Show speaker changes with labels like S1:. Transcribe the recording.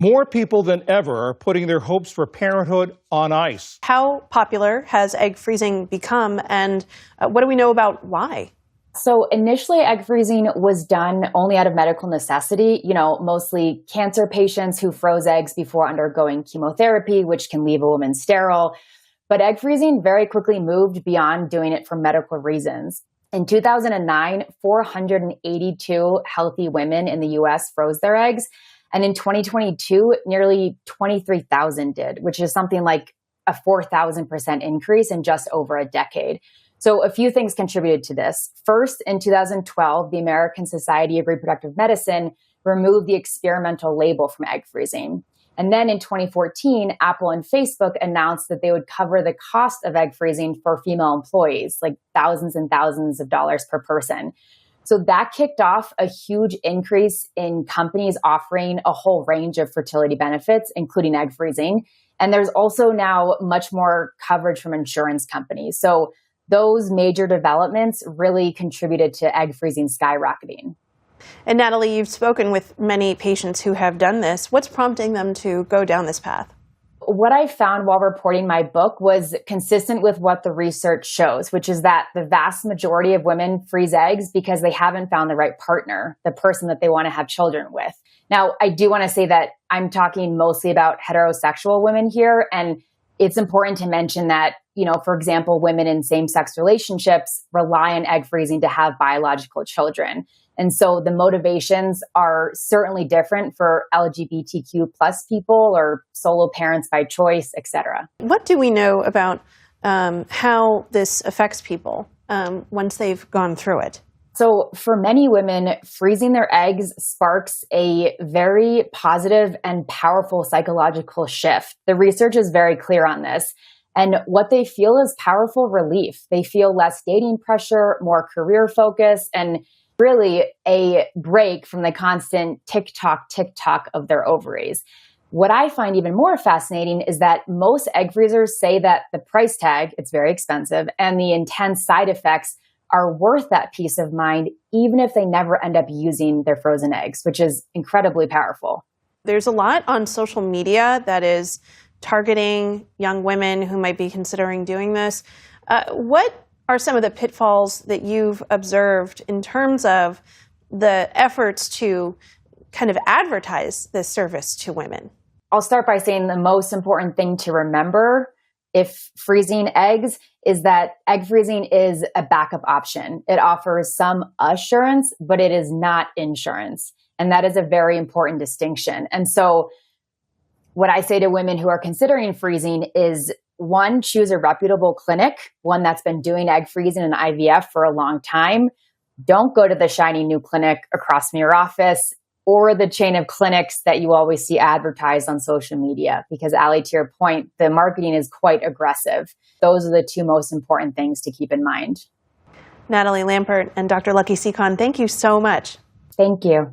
S1: More people than ever are putting their hopes for parenthood on ice.
S2: How popular has egg freezing become, and what do we know about why?
S3: So initially, egg freezing was done only out of medical necessity, mostly cancer patients who froze eggs before undergoing chemotherapy, which can leave a woman sterile. But egg freezing very quickly moved beyond doing it for medical reasons. In 2009, 482 healthy women in the U.S. froze their eggs. And in 2022, nearly 23,000 did, which is something like a 4,000% increase in just over a decade. So a few things contributed to this. First, in 2012, the American Society of Reproductive Medicine removed the experimental label from egg freezing. And then in 2014, Apple and Facebook announced that they would cover the cost of egg freezing for female employees, like thousands and thousands of dollars per person. So that kicked off a huge increase in companies offering a whole range of fertility benefits, including egg freezing. And there's also now much more coverage from insurance companies. So those major developments really contributed to egg freezing skyrocketing.
S2: And Natalie, you've spoken with many patients who have done this. What's prompting them to go down this path?
S3: What I found while reporting my book was consistent with what the research shows, which is that the vast majority of women freeze eggs because they haven't found the right partner, the person that they want to have children with. Now, I do want to say that I'm talking mostly about heterosexual women here, and it's important to mention that, for example, women in same-sex relationships rely on egg freezing to have biological children. And so the motivations are certainly different for LGBTQ plus people or solo parents by choice, et cetera.
S2: What do we know about how this affects people once they've gone through it?
S3: So for many women, freezing their eggs sparks a very positive and powerful psychological shift. The research is very clear on this. And what they feel is powerful relief. They feel less dating pressure, more career focus, and really a break from the constant tick-tock of their ovaries. What I find even more fascinating is that most egg freezers say that the price tag, it's very expensive, and the intense side effects are worth that peace of mind, even if they never end up using their frozen eggs, which is incredibly powerful.
S2: There's a lot on social media that is targeting young women who might be considering doing this. What are some of the pitfalls that you've observed in terms of the efforts to kind of advertise this service to women?
S3: I'll start by saying the most important thing to remember if freezing eggs is that egg freezing is a backup option. It offers some assurance, but it is not insurance. And that is a very important distinction. And so what I say to women who are considering freezing is, one, choose a reputable clinic, one that's been doing egg freezing and IVF for a long time. Don't go to the shiny new clinic across from your office or the chain of clinics that you always see advertised on social media. Because Allie, to your point, the marketing is quite aggressive. Those are the two most important things to keep in mind.
S2: Natalie Lampert and Dr. Lucky Sekhon, thank you so much.
S3: Thank you.